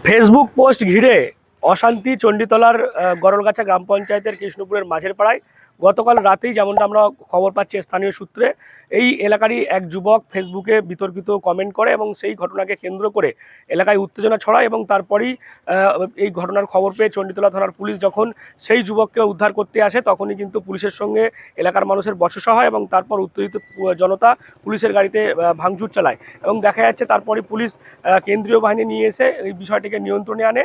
Facebook post ঘিরে অশান্তি চণ্ডীতলার গরলগাছা গ্রাম পঞ্চায়েতের কৃষ্ণপুরের মাঝের পাড়ায় গতকাল রাতেই যেমনটা আমরা খবর পাচ্ছি স্থানীয় সূত্রে, এই এলাকারই এক যুবক ফেসবুকে বিতর্কিত কমেন্ট করে এবং সেই ঘটনাকে কেন্দ্র করে এলাকায় উত্তেজনা ছড়ায় এবং তারপরই এই ঘটনার খবর পেয়ে চণ্ডীতলা থানার পুলিশ যখন সেই যুবককে উদ্ধার করতে আসে তখনই কিন্তু পুলিশের সঙ্গে এলাকার মানুষের বচসা হয় এবং তারপর উত্তেজিত জনতা পুলিশের গাড়িতে ভাঙচুর চালায় এবং দেখা যাচ্ছে তারপরে পুলিশ কেন্দ্রীয় বাহিনী নিয়ে এসে এই বিষয়টিকে নিয়ন্ত্রণে আনে।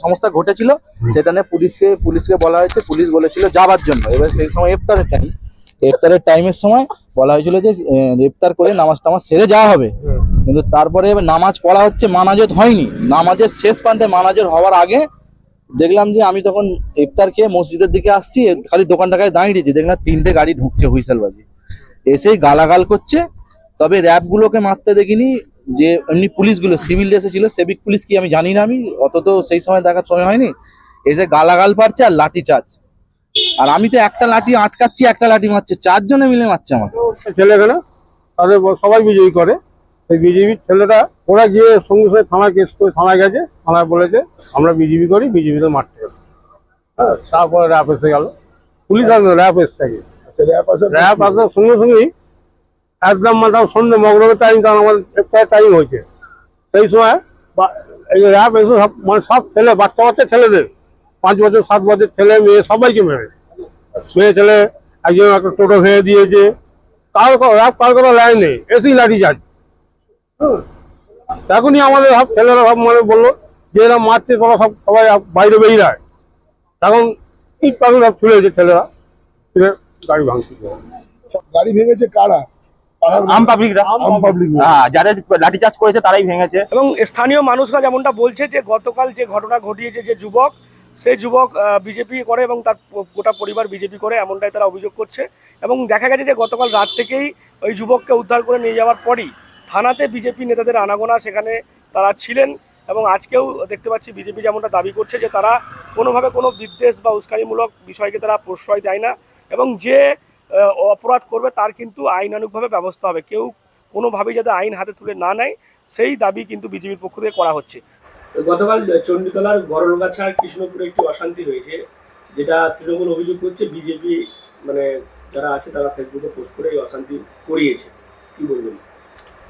সমস্যা ঘটেছিল, সেটা নিয়ে পুলিশকে বলা হয়েছে। পুলিশ বলেছিল যাবার জন্য। এবার সেই সময় ইফতারের টাইমের সময় বলা হয়েছিল যে ইফতার করে নামাজ টামাজ সেরে যাওয়া হবে, কিন্তু তারপরে এবার নামাজ পড়া হচ্ছে, মানাজত হয়নি। নামাজের শেষ প্রান্তে মানাজত হওয়ার আগে দেখলাম যে আমি তখন ইফতার খেয়ে মসজিদের দিকে আসছি, খালি দোকানটায় দাঁড়িয়েছি, দেখলাম 3টে গাড়ি ঢুকছে হুইসেলবাজি, এসেই গালাগাল করছে। তবে র্যাবগুলোকে মারতে দেখিনি, যে এমনি পুলিশগুলো সিভিল ড্রেসে ছিল, সিভিক পুলিশ কি আমি জানি না, আমি অত তো সেই সময় দেখার সময় হয়নি। এসে গালাগাল পারছে আর লাঠি চার্জ, আর আমি তো একটা লাঠি আটকাচ্ছি, একটা লাঠি মারছে, 4 জনে মিলে মারছে আমাকে। ছেলেগুলো তাদের সবাই বিজেপি করে, সেই বিজেপির ছেলেরা ওরা গিয়ে সঙ্গে সঙ্গে থানায় কেস করে থানায় গেছে, থানায় বলেছে আমরা বিজেপি করি, বিজেপিতে মারতে গেল। হ্যাঁ, তারপরে র্যাব এসে গেল, পুলিশ আসবে, র্যাব এসে থাকে। র্যাব আসার সঙ্গে সঙ্গেই একদম মানে সন্ধ্যে মগরবের টাইম, কারণ আমাদের একটা টাইম হয়েছে সেই সময় এই র্যাব এসে সব মানে সব ছেলে বাচ্চা ছেলেদের 5 বছর 7 বছর ছেলে মেয়ে সবাইকে মেরে, মেয়ে ছেলে একজন একটা টোটো ভেঙে দিয়েছে, র্যাব কার কোনো লাইন নেই, এসেই লাঠি চার্জ। এখনই আমাদের সব ছেলেরা সব মানে বললো যে এরা মারছে, তোরা সবাই বাইরে বেরিয়ে যায়। এখন ইট পাখি সব ছুঁড়েছে ছেলেরা, ছুঁড়ে গাড়ি ভাঙছে। গাড়ি ভেঙেছে কারা? আম পাবলিকরা, যাদের লাঠিচার্জ করেছে তারাই ভেঙেছে। এবং স্থানীয় মানুষরা যেমনটা বলছে যে গতকাল যে ঘটনা ঘটিয়েছে যে যুবক, সেই যুবক বিজেপি করে এবং তার গোটা পরিবার বিজেপি করে, এমনটাই তারা অভিযোগ করছে। এবং দেখা গেছে যে গতকাল রাত থেকেই ওই যুবককে উদ্ধার করে নিয়ে যাওয়ার পরই থানাতে বিজেপি নেতাদের আনাগোনা সেখানে তারা ছিলেন। এবং আজকেও দেখতে পাচ্ছি বিজেপি যেমনটা দাবি করছে যে তারা কোনোভাবে কোনো বিদ্বেষ বা উস্কানিমূলক বিষয়কে তারা প্রশ্রয় দেয় না এবং যে অপরাধ করবে তার কিন্তু আইনানুগভাবে ব্যবস্থা হবে, কেউ কোনোভাবেই যাতে আইন হাতে তুলে না নেয় সেই দাবি কিন্তু বিজেপির পক্ষ থেকে করা হচ্ছে। গতকাল চণ্ডীতলার গরলগাছা কৃষ্ণপুরে একটি অশান্তি হয়েছে, যেটা তৃণমূল অভিযোগ করছে বিজেপি মানে যারা আছে তারা ফেসবুকে পোস্ট করে এই অশান্তি করিয়েছে, কি বলবেন?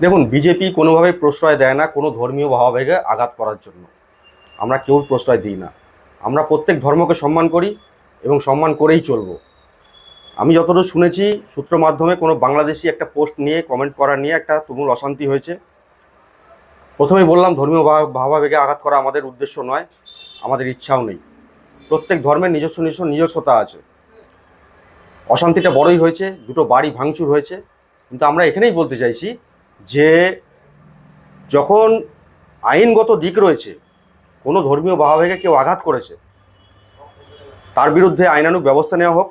দেখুন, বিজেপি কোনোভাবেই প্রশ্রয় দেয় না কোনো ধর্মীয় ভাবাবেগে আঘাত করার জন্য। আমরা কেউ প্রশ্রয় দিই না। আমরা প্রত্যেক ধর্মকে সম্মান করি এবং সম্মান করেই চলব। আমি যতদূর শুনেছি সূত্র মাধ্যমে, কোনো বাংলাদেশি একটা পোস্ট নিয়ে কমেন্ট করা নিয়ে একটা তুমুল অশান্তি হয়েছে। প্রথমেই বললাম ধর্মীয় ভাবাবেগে আঘাত করা আমাদের উদ্দেশ্য নয়, আমাদের ইচ্ছাও নেই। প্রত্যেক ধর্মের নিজস্বতা আছে। অশান্তিটা বড়ই হয়েছে, 2টো বাড়ি ভাঙচুর হয়েছে, কিন্তু আমরা এখানেই বলতে চাইছি যে যখন আইনগত দিক রয়েছে, কোনো ধর্মীয় ভাবাবেগে কেউ আঘাত করেছে তার বিরুদ্ধে আইনানুগ ব্যবস্থা নেওয়া হোক।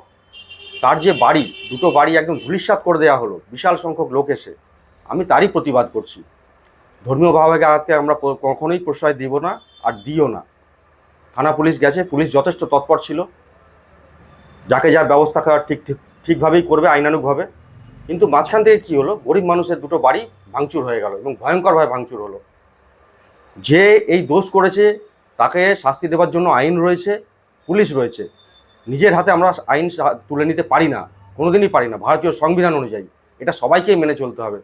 তার যে বাড়ি, 2টো বাড়ি একদম ধূলিসাৎ করে দেওয়া হলো বিশাল সংখ্যক লোক এসে, আমি তারই প্রতিবাদ করছি। ধর্মীয় ভাবাবেগে আঘাতকে আমরা কখনোই প্রশ্রয় দিব না আর দিও না। থানা পুলিশ গেছে, পুলিশ যথেষ্ট তৎপর ছিল, যাকে যার ব্যবস্থা করার ঠিকভাবেই করবে আইনানুগভাবে। কিন্তু মাঝখান থেকে কী হলো, গরিব মানুষের 2টো বাড়ি ভাঙচুর হয়ে গেল এবং ভয়ঙ্করভাবে ভাঙচুর হলো। যে এই দোষ করেছে তাকে শাস্তি দেওয়ার জন্য আইন রয়েছে, পুলিশ রয়েছে। নিজের হাতে আমরা আইন তুলে নিতে পারি না। কোনোদিনই পারি না ভারতীয় সংবিধান অনুযায়ী। এটা সবাইকেই মেনে চলতে হবে।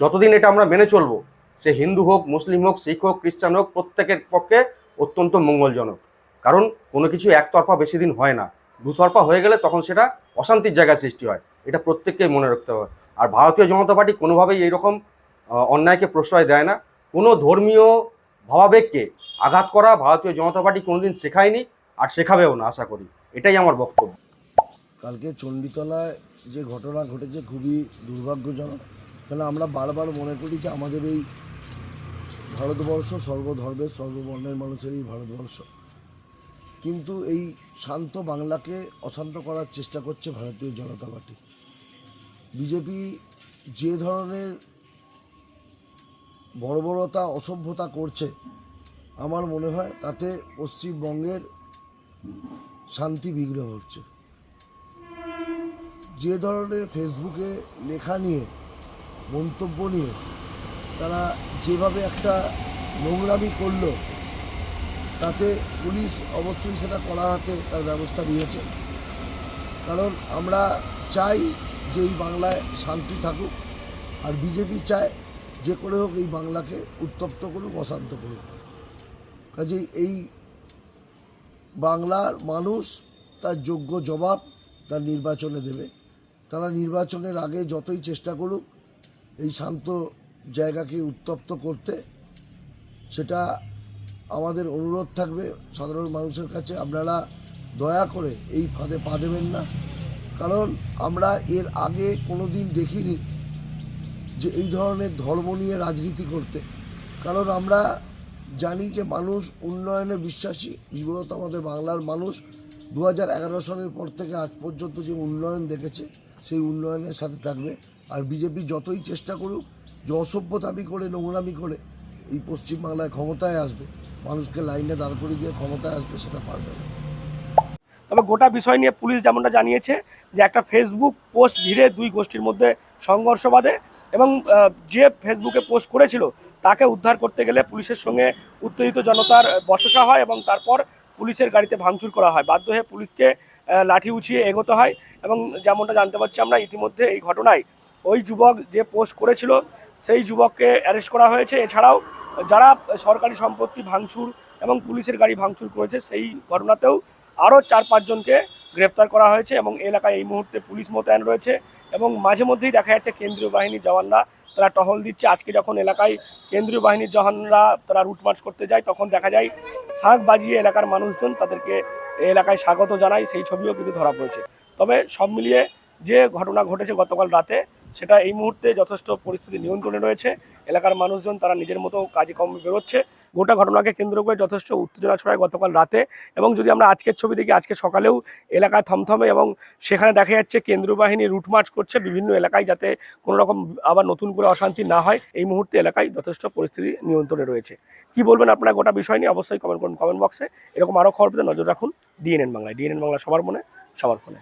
যতদিন এটা আমরা মেনে চলবো, সে হিন্দু হোক, মুসলিম হোক, শিখ হোক, খ্রিস্টান হোক, প্রত্যেকের পক্ষে অত্যন্ত মঙ্গলজনক। কারণ কোনো কিছু একতরফা বেশি দিন হয় না, দুতরফা হয়ে গেলে তখন সেটা অশান্তির জায়গায় সৃষ্টি হয়। এটা প্রত্যেককেই মনে রাখতে হবে। আর ভারতীয় জনতা পার্টি কোনোভাবেই এইরকম অন্যায়কে প্রশ্রয় দেয় না। কোনো ধর্মীয় ভাবাবেগকে আঘাত করা ভারতীয় জনতা পার্টি কোনোদিন শেখায়নি, আর শেখাবেও না আশা করি। এটাই আমার বক্তব্য। কালকে চণ্ডীতলায় যে ঘটনা ঘটেছে খুবই দুর্ভাগ্যজনক। কেন আমরা বারবার মনে করি যে আমাদের এই ভারতবর্ষ সর্বধর্মের সর্ববর্ণের মানুষের এই ভারতবর্ষ, কিন্তু এই শান্ত বাংলাকে অশান্ত করার চেষ্টা করছে ভারতীয় জনতা পার্টি। বিজেপি যে ধরনের বর্বরতা অসভ্যতা করছে, আমার মনে হয় তাতে পশ্চিমবঙ্গের শান্তি বিঘ্ন হচ্ছে। যে ধরনের ফেসবুকে লেখা নিয়ে, মন্তব্য নিয়ে তারা যেভাবে একটা নোংরামি করলো, তাতে পুলিশ অবশ্যই সেটা কড়া হাতে তার ব্যবস্থা নিয়েছে। কারণ আমরা চাই যে এই বাংলায় শান্তি থাকুক, আর বিজেপি চায় যে করে হোক এই বাংলাকে উত্তপ্ত করুক, অশান্ত করুক। কাজেই এই বাংলার মানুষ তার যোগ্য জবাব তার নির্বাচনে দেবে। তারা নির্বাচনের আগে যতই চেষ্টা করুক এই শান্ত জায়গাকে উত্তপ্ত করতে, সেটা আমাদের অনুরোধ থাকবে সাধারণ মানুষের কাছে, আপনারা দয়া করে এই ফাঁদে পা দেবেন না। কারণ আমরা এর আগে কোনো দিন দেখিনি যে এই ধরনের ধর্ম নিয়ে রাজনীতি করতে। কারণ আমরা জানি যে মানুষ উন্নয়নে বিশ্বাসী, বিগত আমাদের বাংলার মানুষ 2011 সালের পর থেকে আজ পর্যন্ত যে উন্নয়ন দেখেছে সেই উন্নয়নের সাথে থাকবে। আর বিজেপি যতই চেষ্টা করুক যে অসভ্যতামি করে, নোংরামি করে এই পশ্চিমবাংলায় ক্ষমতায় আসবে, মানুষকে লাইনে দাঁড় করিয়ে দিয়ে ক্ষমতায় আসবে, সেটা পারবে না। তবে গোটা বিষয় নিয়ে পুলিশ যেমনটা জানিয়েছে যে একটা ফেসবুক পোস্ট ঘিরে দুই গোষ্ঠীর মধ্যে সংঘর্ষ বাধে এবং যে ফেসবুকে পোস্ট করেছিল তাকে উদ্ধার করতে গেলে পুলিশের সঙ্গে উত্তেজিত জনতার বচসা হয় এবং তারপর পুলিশের গাড়িতে ভাঙচুর করা হয়। বাধ্য হয়ে পুলিশকে লাঠি উঁচিয়ে এগোতে হয় এবং যেমনটা জানতে পারছি আমরা ইতিমধ্যে এই ঘটনায় ওই যুবক যে পোস্ট করেছিল সেই যুবককে অ্যারেস্ট করা হয়েছে। এছাড়াও যারা সরকারি সম্পত্তি ভাঙচুর এবং পুলিশের গাড়ি ভাঙচুর করেছে সেই ঘটনাতেও আরও 4-5 জনকে গ্রেপ্তার করা হয়েছে এবং এলাকায় এই মুহূর্তে পুলিশ মোতায়েন রয়েছে এবং মাঝে মধ্যেই দেখা যাচ্ছে কেন্দ্রীয় বাহিনীর জওয়ানরা তারা টহল দিচ্ছে। আজকে যখন এলাকায় কেন্দ্রীয় বাহিনীর জওয়ানরা তারা রুট মার্চ করতে যায় তখন দেখা যায় শাঁখ বাজিয়ে এলাকার মানুষজন তাদেরকে এলাকায় স্বাগত জানায়, সেই ছবিও কিন্তু ধরা পড়েছে। তবে সব মিলিয়ে যে ঘটনা ঘটেছে গতকাল রাতে সেটা এই মুহূর্তে যথেষ্ট পরিস্থিতি নিয়ন্ত্রণে রয়েছে। এলাকার মানুষজন তারা নিজের মতো কাজে কর্মে বেরোচ্ছে। গোটা ঘটনাকে কেন্দ্র করে যথেষ্ট উত্তেজনা ছড়ায় গতকাল রাতে এবং যদি আমরা আজকের ছবি দেখি আজকে সকালেও এলাকায় থমথমে এবং সেখানে দেখা যাচ্ছে কেন্দ্রীয় বাহিনী রুট মার্চ করছে বিভিন্ন এলাকায় যাতে কোনো রকম আবার নতুন করে অশান্তি না হয়। এই মুহূর্তে এলাকায় যথেষ্ট পরিস্থিতি নিয়ন্ত্রণে রয়েছে। কি বলবেন আপনারা গোটা বিষয় নিয়ে অবশ্যই কমেন্ট করুন কমেন্ট বক্সে। এরকম আরও খবর পেতে নজর রাখুন ডিএনএন বাংলায়। ডিএনএন বাংলা সবার মনে সবার ফোনে।